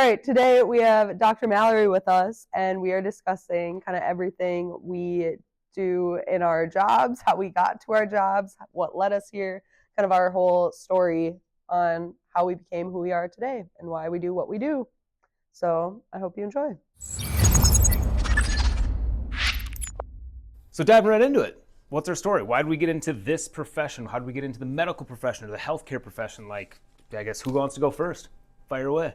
right, today we have Dr. Mallory with us, and we are discussing kind of everything we do in our jobs, how we got to our jobs, what led us here, kind of our whole story on how we became who we are today and why we do what we do. So I hope you enjoy. So diving right into it, what's our story? Why did we get into this profession? How did we get into the medical profession or the healthcare profession? Like, I guess, who wants to go first? Fire away.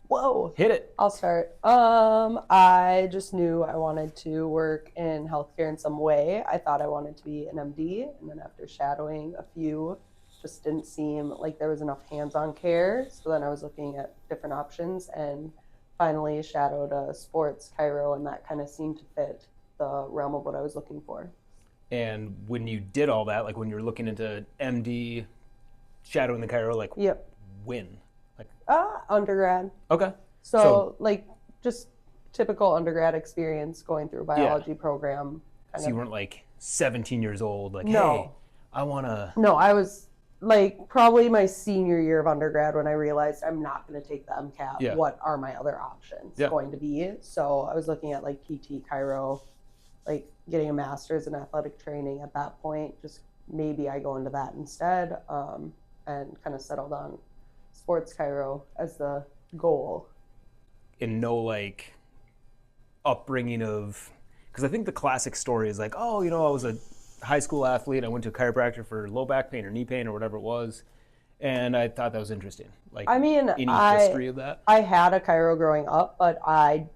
Whoa. Hit it. I'll start. I just knew I wanted to work in healthcare in some way. I thought I wanted to be an MD, and then after shadowing a few, just didn't seem like there was enough hands-on care. So then I was looking at different options and finally shadowed a sports chiro, and that kind of seemed to fit the realm of what I was looking for. And when you did all that, like when you were looking into MD, shadowing the chiro, like when? Undergrad. Okay. So like just typical undergrad experience going through a biology program. So you weren't like 17 years old, like, No. hey, I want to... No, I was like probably my senior year of undergrad when I realized I'm not going to take the MCAT. Yeah. What are my other options going to be? So I was looking at like PT, chiro, like getting a master's in athletic training at that point. Just maybe I go into that instead, and kind of settled on sports chiro as the goal. And no like upbringing of, because I think the classic story is like, oh, you know, I was a high school athlete, I went to a chiropractor for low back pain or knee pain or whatever it was, and I thought that was interesting. Like, I mean, any history of that? I had a chiro growing up, but I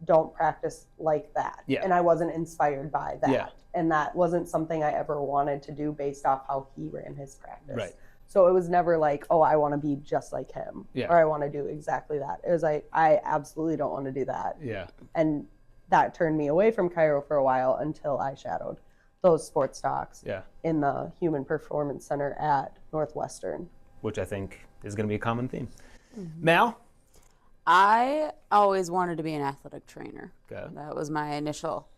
don't practice like that. Yeah. And I wasn't inspired by that. Yeah. And that wasn't something I ever wanted to do based off how he ran his practice. Right. So it was never like, oh, I want to be just like him, or I want to do exactly that. It was like, I absolutely don't want to do that. Yeah. And that turned me away from chiro for a while until I shadowed those sports docs in the Human Performance Center at Northwestern. Which I think is going to be a common theme. Mm-hmm. Mal? I always wanted to be an athletic trainer. Okay. That was my initial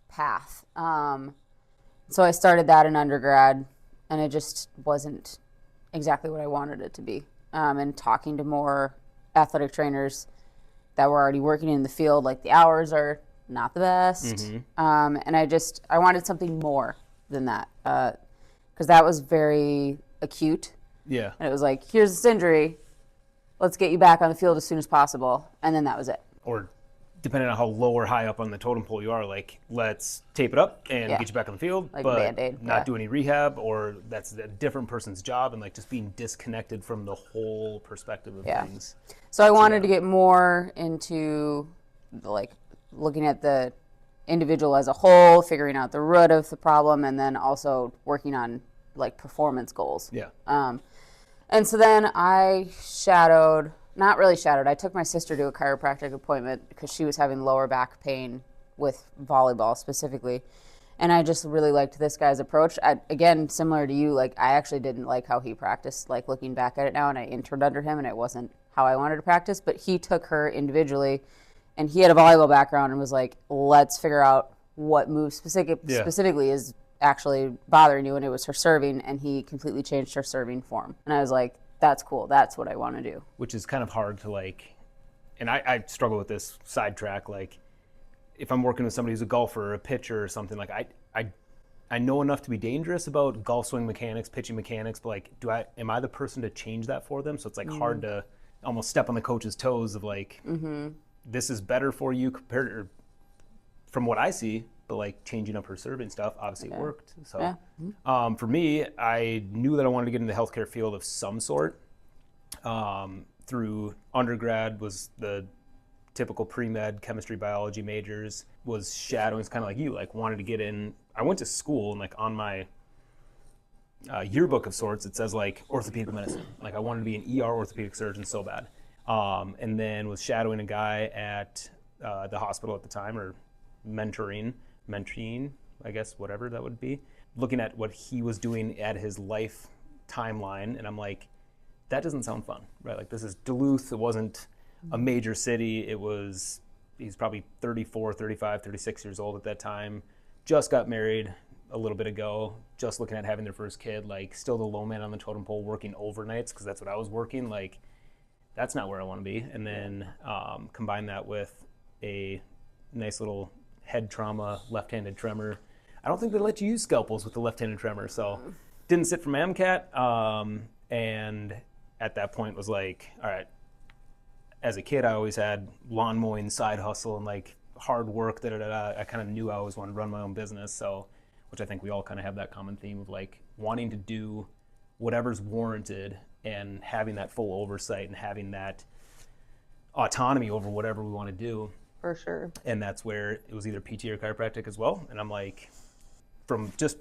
path. So I started that in undergrad, and it just wasn't exactly what I wanted it to be. And talking to more athletic trainers that were already working in the field, like the hours are not the best. Mm-hmm. And I wanted something more than that, because that was very acute. Yeah. And it was like, here's this injury, let's get you back on the field as soon as possible. And then that was it. Or depending on how low or high up on the totem pole you are, like, let's tape it up and get you back on the field, like but Band-Aid. not do any rehab, or that's a different person's job, and like just being disconnected from the whole perspective of things. So I wanted to get more into like looking at the individual as a whole, figuring out the root of the problem, and then also working on like performance goals. Yeah. And so then I not really shadowed. I took my sister to a chiropractic appointment because she was having lower back pain with volleyball specifically. And I just really liked this guy's approach. Again, similar to you, like I actually didn't like how he practiced, like looking back at it now, and I interned under him and it wasn't how I wanted to practice, but he took her individually and he had a volleyball background and was like, let's figure out what move specifically is actually bothering you, and it was her serving, and he completely changed her serving form. And I was like, that's cool. That's what I want to do. Which is kind of hard to like, and I struggle with this sidetrack. Like, if I'm working with somebody who's a golfer or a pitcher or something, like I know enough to be dangerous about golf swing mechanics, pitching mechanics, but like, am I the person to change that for them? So it's like hard to almost step on the coach's toes of like, this is better for you from what I see. But like changing up her serving stuff, obviously it worked. So for me, I knew that I wanted to get into the healthcare field of some sort. Through undergrad was the typical pre-med chemistry, biology majors, was shadowing. It's kind of like you, like wanted to get in. I went to school and like on my yearbook of sorts, it says like orthopedic medicine. Like I wanted to be an ER orthopedic surgeon so bad. And then was shadowing a guy at the hospital at the time, or mentoring, I guess, whatever that would be, looking at what he was doing at his life timeline. And I'm like, that doesn't sound fun, right? Like, this is Duluth. It wasn't a major city. He's probably 34, 35, 36 years old at that time. Just got married a little bit ago, just looking at having their first kid, like still the low man on the totem pole, working overnights, because that's what I was working. Like, that's not where I want to be. And then combine that with a nice little head trauma, left-handed tremor. I don't think they let you use scalpels with the left-handed tremor, so didn't sit from MCAT. And at that point was like, all right, as a kid, I always had lawn mowing side hustle and like hard work. I kind of knew I always wanted to run my own business. So, which I think we all kind of have that common theme of like wanting to do whatever's warranted and having that full oversight and having that autonomy over whatever we want to do. For sure. And that's where it was either PT or chiropractic as well. And I'm like, from just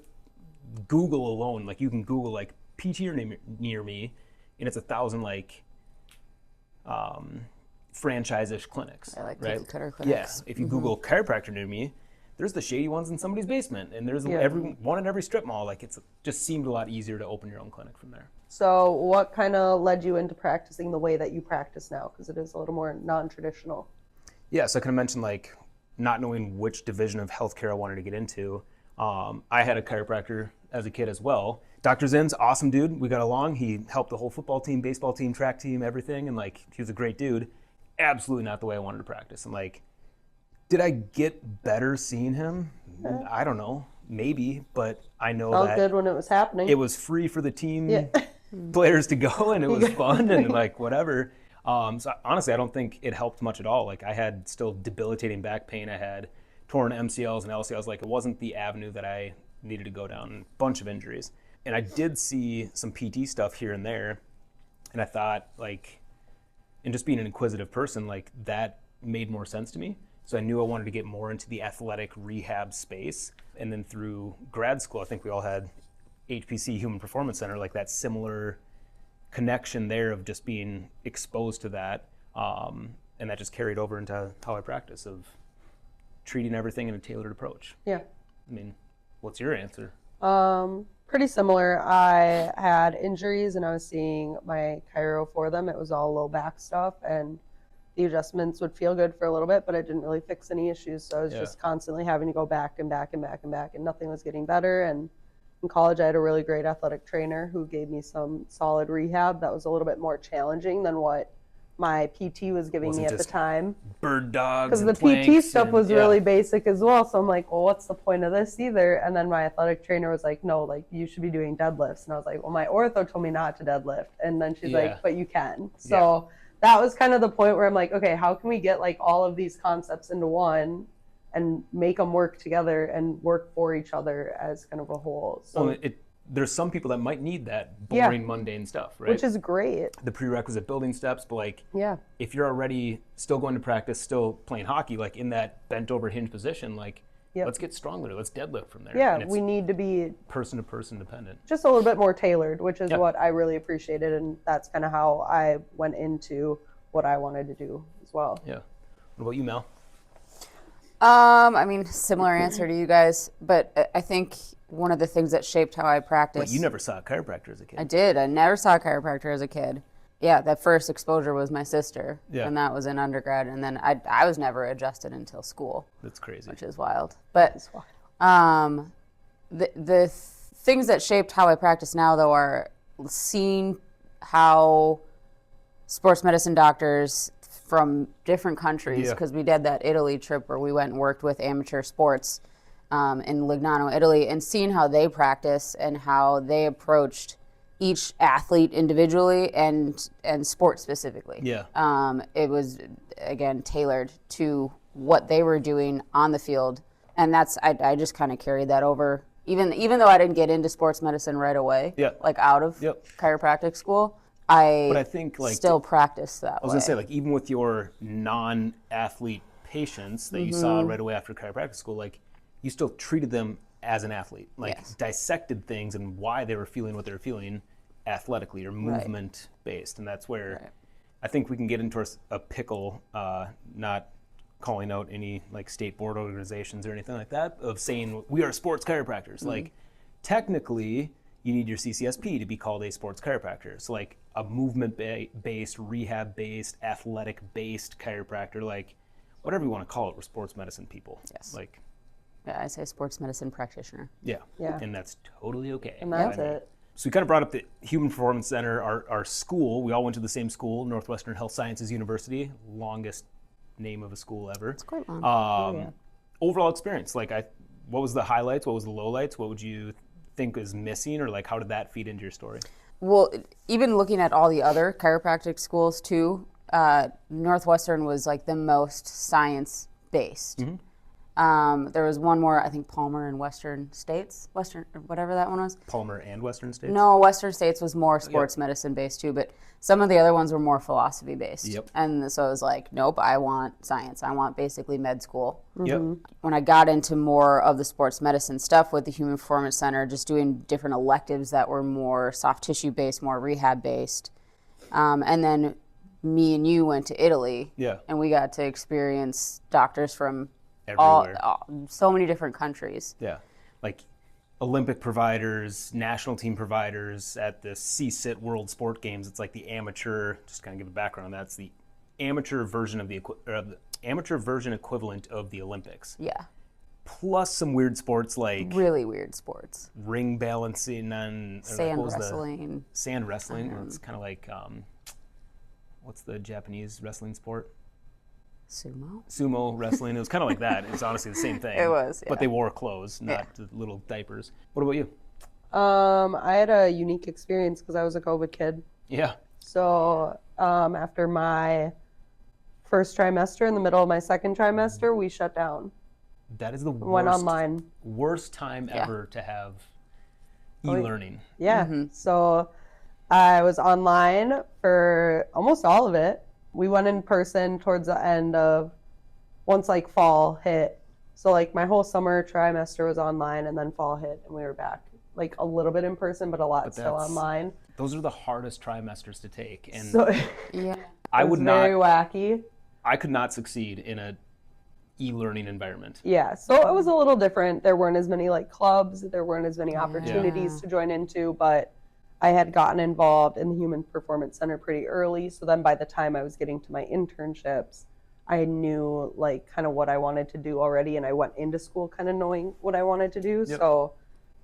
Google alone, like you can Google like PT near me, and it's 1,000 like franchise-ish clinics. I like right? cookie cutter clinics. Yeah. If you Google chiropractor near me, there's the shady ones in somebody's basement, and there's one in every strip mall. Like, it's just seemed a lot easier to open your own clinic from there. So what kind of led you into practicing the way that you practice now? Because it is a little more non-traditional. Yeah, so I kind of mentioned like not knowing which division of healthcare I wanted to get into. I had a chiropractor as a kid as well. Dr. Zinn's awesome dude. We got along. He helped the whole football team, baseball team, track team, everything. And like, he was a great dude. Absolutely not the way I wanted to practice. And like, did I get better seeing him? I don't know. Maybe, but I know Felt that good when it was happening. it was free for the team players to go, and it was fun and like whatever. So honestly, I don't think it helped much at all. Like, I had still debilitating back pain. I had torn MCLs and LCLs. Like, it wasn't the avenue that I needed to go down. A bunch of injuries. And I did see some PT stuff here and there. And I thought, like, and just being an inquisitive person, like, that made more sense to me. So I knew I wanted to get more into the athletic rehab space. And then through grad school, I think we all had HPC, Human Performance Center, like that similar connection there of just being exposed to that. And that just carried over into how I practice, of treating everything in a tailored approach. Yeah. I mean, what's your answer? Pretty similar. I had injuries and I was seeing my chiro for them. It was all low back stuff, and the adjustments would feel good for a little bit, but it didn't really fix any issues. So I was just constantly having to go back and back and back and back, and nothing was getting better. And in college, I had a really great athletic trainer who gave me some solid rehab that was a little bit more challenging than what my PT was giving me at the time. Bird dogs. Because the PT stuff was really basic as well. So I'm like, well, what's the point of this either? And then my athletic trainer was like, no, like, you should be doing deadlifts. And I was like, well, my ortho told me not to deadlift. And then she's like, but you can. So that was kind of the point where I'm like, okay, how can we get like all of these concepts into one and make them work together and work for each other as kind of a whole? So well, there's some people that might need that boring, mundane stuff, right? Which is great. The prerequisite building steps, but like, Yeah. if you're already still going to practice, still playing hockey, like in that bent over hinge position, like, let's get stronger. Let's deadlift from there. Yeah, And it's we need to be person to person dependent. just a little bit more tailored, which is what I really appreciated. And that's kind of how I went into what I wanted to do as well. Yeah. What about you, Mel? I mean, similar answer to you guys, but I think one of the things that shaped how I practice. But you never saw a chiropractor as a kid. I did. I never saw a chiropractor as a kid. Yeah, that first exposure was my sister, and that was in undergrad, and then I was never adjusted until school. That's crazy. Which is wild. But the things that shaped how I practice now, though, are seeing how sports medicine doctors from different countries, because we did that Italy trip where we went and worked with amateur sports in Legnano, Italy, and seeing how they practice and how they approached each athlete individually and sport specifically. Yeah. It was, again, tailored to what they were doing on the field, and that's I just kind of carried that over. Even though I didn't get into sports medicine right away, like out of chiropractic school, but I think like still practice that way. I was gonna say, like, even with your non-athlete patients that you saw right away after chiropractic school, like, you still treated them as an athlete, like dissected things and why they were feeling what they were feeling athletically or movement based, and that's where I think we can get into a pickle, not calling out any like state board organizations or anything like that, of saying we are sports chiropractors. Like, technically, you need your CCSP to be called a sports chiropractor. So like a movement-based, rehab-based, athletic-based chiropractor, like whatever you want to call it, we're sports medicine people. Yes. Like, I say sports medicine practitioner. Yeah. And that's totally okay. And that's it. So we kind of brought up the Human Performance Center, our school. We all went to the same school, Northwestern Health Sciences University, longest name of a school ever. It's quite long. Overall experience, like what was the highlights? What was the lowlights? What would you think is missing, or like how did that feed into your story? Well, even looking at all the other chiropractic schools too, Northwestern was like the most science-based. There was one more, I think Palmer and Western States, or whatever that one was. Palmer and Western States? No, Western States was more sports medicine based too, but some of the other ones were more philosophy based. Yep. And so I was like, nope, I want science. I want basically med school. Yep. When I got into more of the sports medicine stuff with the Human Performance Center, just doing different electives that were more soft tissue based, more rehab based. And then me and you went to Italy. Yeah. And we got to experience doctors from Everywhere. so many different countries. Yeah. Like Olympic providers, national team providers at the CSIT World Sport Games. It's like the amateur, just kind of give a background on that. It's the amateur version of the amateur version equivalent of the Olympics. Yeah. Plus some weird sports like Really weird sports. ring balancing and Sand wrestling. Sand wrestling. It's kind of like what's the Japanese wrestling sport? Sumo wrestling. It was kind of like that. It was honestly the same thing. It was, But yeah. they wore clothes, not the little diapers. What about you? I had a unique experience because I was a COVID kid. Yeah. So after my first trimester, in the middle of my second trimester, we shut down. That is the Went online. worst time ever to have e-learning. Yeah. So I was online for almost all of it. We went in person towards the end of once like fall hit. So like my whole summer trimester was online, and then fall hit and we were back like a little bit in person, but a lot still online. Those are the hardest trimesters to take. And So Yeah. I it was would not, very wacky. I could not succeed in a e-learning environment. Yeah, so it was a little different. There weren't as many like clubs, there weren't as many opportunities to join into, but I had gotten involved in the Human Performance Center pretty early. So then by the time I was getting to my internships, I knew like kind of what I wanted to do already, and I went into school kind of knowing what I wanted to do. Yep. So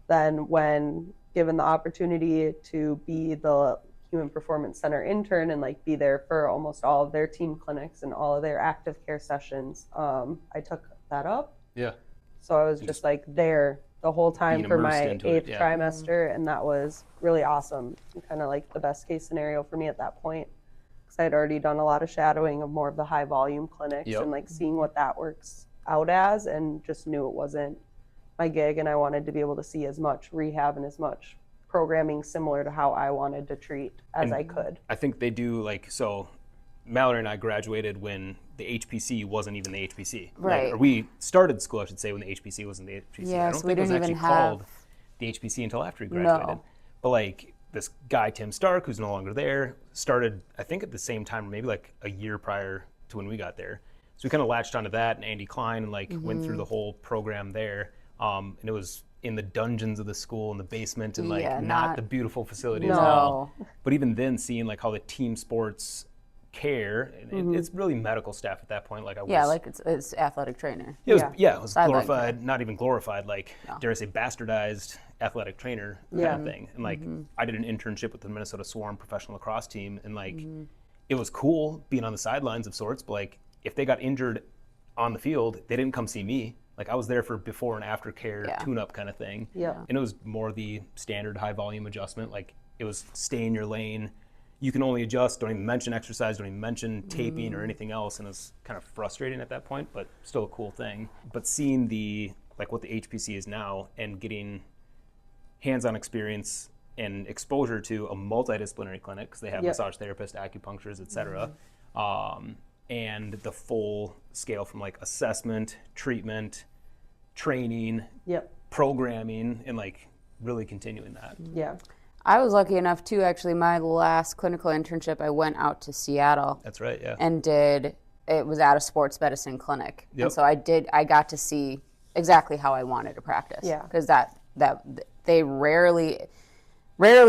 then when given the opportunity to be the Human Performance Center intern and like be there for almost all of their team clinics and all of their active care sessions, I took that up. Yeah. So I was just like there the whole time being for my immersed into it, 8th trimester, and that was really awesome. Kind of like the best case scenario for me at that point, because I'd already done a lot of shadowing of more of the high volume clinics Yep. and like seeing what that works out as, and just knew it wasn't my gig, and I wanted to be able to see as much rehab and as much programming similar to how I wanted to treat as I could. I think they do like, so Mallory and I graduated when the HPC wasn't even the HPC. Right. Like, or we started school, I should say, when the HPC wasn't the HPC. Yeah, I don't so we think it was didn't actually even have- called the HPC until after we graduated. No. But like this guy, Tim Stark, who's no longer there, started, I think at the same time, maybe like a year prior to when we got there. So we kind of latched onto that, and Andy Klein, and like went through the whole program there. And it was in the dungeons of the school in the basement, and like Yeah, not the beautiful facilities No. at all. But even then, seeing like how the team sports care, and it's really medical staff at that point. Like I was, Yeah, like it's athletic trainer. it was, Yeah. it was Sideline glorified, not even glorified, like dare I say, bastardized athletic trainer kind of thing. And like I did an internship with the Minnesota Swarm professional lacrosse team, and like it was cool being on the sidelines of sorts. But like if they got injured on the field, they didn't come see me. Like I was there for before and after care tune-up kind of thing. Yeah. And it was more the standard high volume adjustment. Like it was stay in your lane. You can only adjust, don't even mention exercise, don't even mention taping or anything else. And it was kind of frustrating at that point, but still a cool thing. But seeing the, like what the HPC is now and getting hands-on experience and exposure to a multidisciplinary clinic, because they have massage therapists, acupuncturists, et cetera, and the full scale from like assessment, treatment, training, Yep. programming, and like really continuing that. Yeah. I was lucky enough too, actually, my last clinical internship, I went out to Seattle That's right, yeah. and it was at a sports medicine clinic. Yep. And so I got to see exactly how I wanted to practice. Yeah. Because that they rarely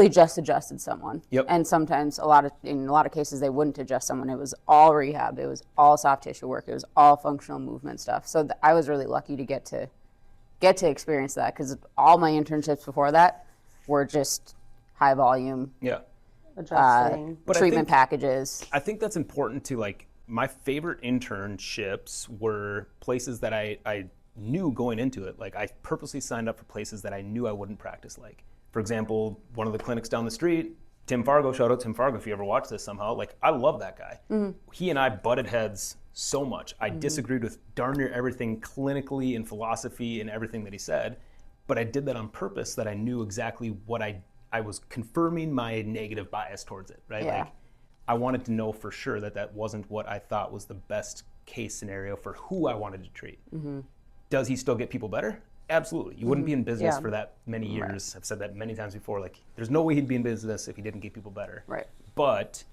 just adjusted someone. Yep. And sometimes in a lot of cases they wouldn't adjust someone. It was all rehab. It was all soft tissue work. It was all functional movement stuff. So I was really lucky to get to experience that, because all my internships before that were just high volume Yeah. Adjusting. But I treatment think- packages. I think that's important to like, my favorite internships were places that I knew going into it. Like I purposely signed up for places that I knew I wouldn't practice like. For example, one of the clinics down the street, Tim Fargo, shout out Tim Fargo if you ever watch this somehow. Like I love that guy. He and I butted heads so much. I disagreed with darn near everything clinically and philosophy and everything that he said, but I did that on purpose that I knew exactly what I was confirming my negative bias towards it, right? Yeah. Like I wanted to know for sure that that wasn't what I thought was the best case scenario for who I wanted to treat. Does he still get people better? Absolutely. You wouldn't be in business Yeah. for that many years. I've said that many times before. Like, there's no way he'd be in business if he didn't get people better. Right. But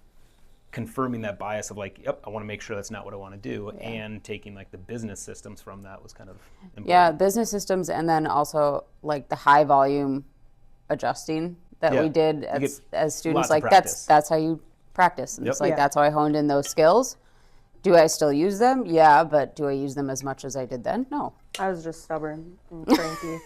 confirming that bias of like, yep, I want to make sure that's not what I want to do, and taking like the business systems from that was kind of important. Yeah, business systems, and then also like the high volume adjusting that Yeah. we did You as get students. lots of Like practice. that's how you practice. And Yep. it's like Yeah. that's how I honed in those skills. Do I still use them? Yeah, but do I use them as much as I did then? No. I was just stubborn and cranky.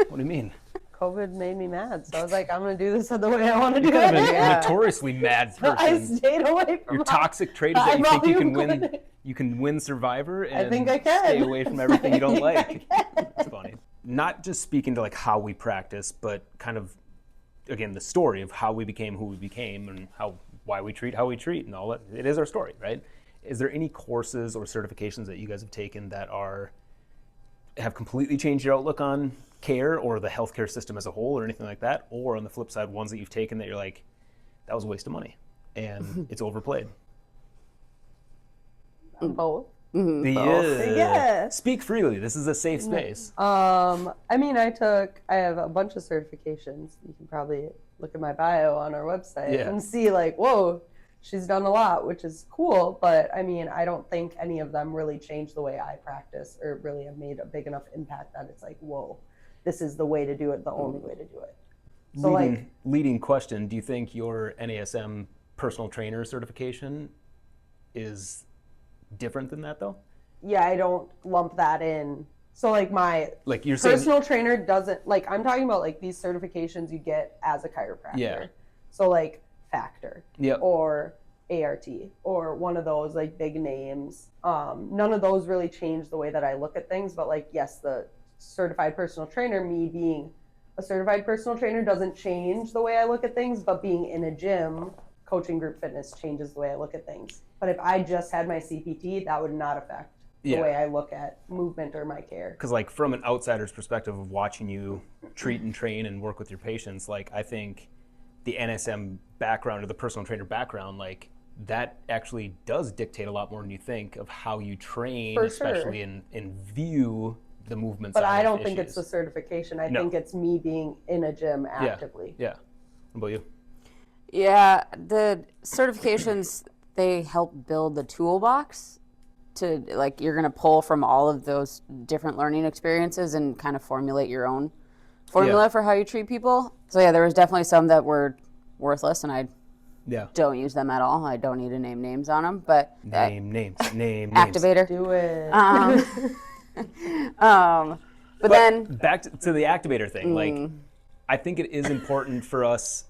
What do you mean? COVID made me mad, so I was like, I'm gonna do this the way I want to do You're kind of it. a notoriously mad I person. stayed away from Your high- toxic trait is that you high think you can volume win. clinic. You can win Survivor and think I can. stay away from everything you don't I like. think I can. It's funny. Not just speaking to like how we practice, but kind of again the story of how we became who we became and why we treat how we treat and all that. It is our story, right? Is there any courses or certifications that you guys have taken that have completely changed your outlook on care or the healthcare system as a whole or anything like that? Or on the flip side, ones that you've taken that you're like, that was a waste of money and it's overplayed? Both. Yeah. Speak freely. This is a safe space. I mean, I have a bunch of certifications. You can probably look at my bio on our website Yeah. and see like, whoa, she's done a lot, which is cool. But I mean, I don't think any of them really changed the way I practice or really have made a big enough impact that it's like, whoa, this is the way to do it, the only way to do it. So Leading question, do you think your NASM personal trainer certification is different than that though? yeah, I don't lump that in. So like my Like you're saying, personal trainer doesn't, like I'm talking about like these certifications you get as a chiropractor. Yeah. So like Factor Yep. or ART or one of those like big names. None of those really change the way that I look at things, but like, yes, the certified personal trainer, me being a certified personal trainer doesn't change the way I look at things, but being in a gym, coaching group fitness changes the way I look at things. But if I just had my CPT, that would not affect the Yeah. way I look at movement or my care. because like from an outsider's perspective of watching you treat and train and work with your patients, like I think the NSM background or the personal trainer background, like that actually does dictate a lot more than you think of how you train, For especially sure. in view the movements. But I don't think it's the certification. I No. think it's me being in a gym actively. Yeah. What about you? Yeah, the certifications, they help build the toolbox to, like, you're going to pull from all of those different learning experiences and kind of formulate your own formula Yeah. for how you treat people. So yeah, there was definitely some that were worthless and I Yeah. don't use them at all. I don't need to name names on them, but Name names. activator. Do it. But then Back to the activator thing, like I think it is important for us,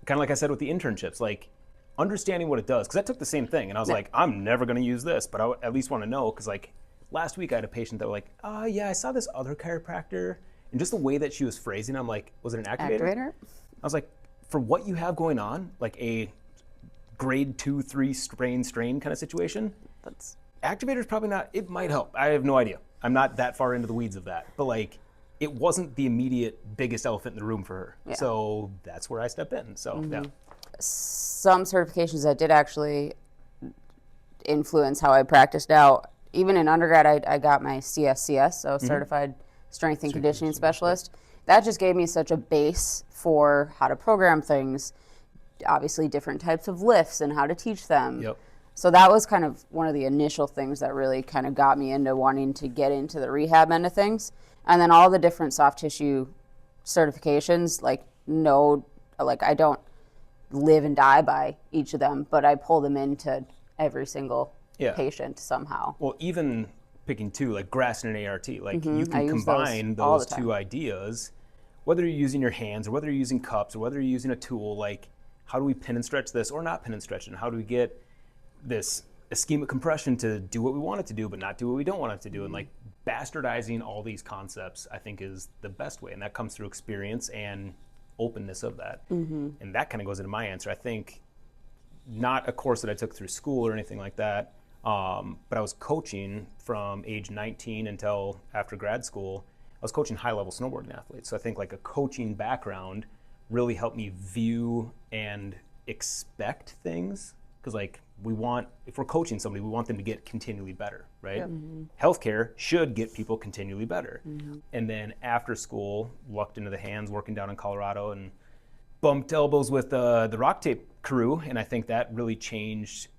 kind of like I said with the internships, like understanding what it does, because I took the same thing and I was like, I'm never going to use this, but I at least want to know, because like last week I had a patient that was like, oh yeah, I saw this other chiropractor, and just the way that she was phrasing, I'm like, was it an activator? activator. I was like, for what you have going on, like a grade 2-3 strain kind of situation, That's activator's probably not, it might help. I have no idea. I'm not that far into the weeds of that. But like, it wasn't the immediate biggest elephant in the room for her. Yeah. So that's where I stepped in. So yeah. some certifications that did actually influence how I practiced out. Even in undergrad, I got my CSCS, so Certified Strength and Conditioning Specialist. That just gave me such a base for how to program things, obviously different types of lifts and how to teach them. Yep. So that was kind of one of the initial things that really kind of got me into wanting to get into the rehab end of things. And then all the different soft tissue certifications, like I don't live and die by each of them, but I pull them into every single Yeah. patient somehow. Well, even picking two, like Graston and ART, like you I can use those combine all those the two time. ideas whether you're using your hands or whether you're using cups or whether you're using a tool, like how do we pin and stretch this or not pin and stretch it? And how do we get this ischemic compression to do what we want it to do, but not do what we don't want it to do? And like bastardizing all these concepts, I think is the best way. And that comes through experience and openness of that. And that kind of goes into my answer. I think not a course that I took through school or anything like that, but I was coaching from age 19 until after grad school. I was coaching high-level snowboarding athletes. So I think like a coaching background really helped me view and expect things. Because like if we're coaching somebody, we want them to get continually better, right? Healthcare should get people continually better. And then after school, lucked into the hands working down in Colorado and bumped elbows with the Rock Tape crew. And I think that really changed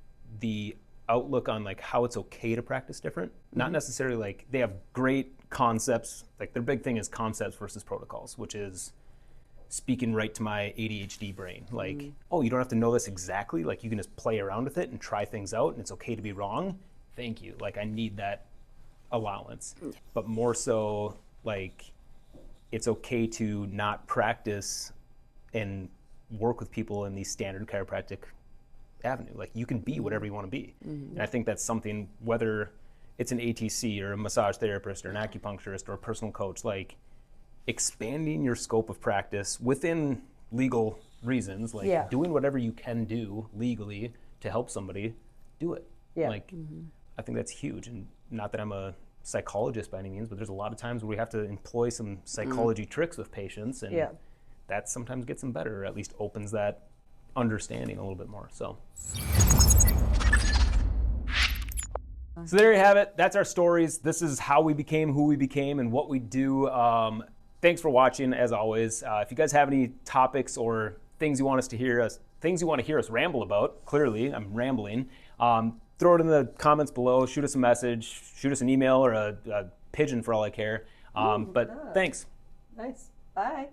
the outlook on like how it's okay to practice different. Not necessarily like they have great concepts. Like their big thing is concepts versus protocols, which is speaking right to my ADHD brain. Like, oh, you don't have to know this exactly. Like you can just play around with it and try things out and it's okay to be wrong. Thank you. Like I need that allowance. But more so like it's okay to not practice and work with people in the standard chiropractic avenue. Like you can be whatever you want to be. And I think that's something, whether it's an ATC or a massage therapist or an acupuncturist or a personal coach, like expanding your scope of practice within legal reasons, like doing whatever you can do legally to help somebody, do it. Like I think that's huge. And not that I'm a psychologist by any means, but there's a lot of times where we have to employ some psychology tricks with patients, and that sometimes gets them better, or at least opens that understanding a little bit more. So there you have it. That's our stories. This is how we became who we became and what we do. Thanks for watching, as always. If you guys have any topics or things you want us to hear us, things you want to hear us ramble about, clearly I'm rambling, throw it in the comments below, shoot us a message, shoot us an email or a pigeon for all I care. But thanks. Nice. Bye.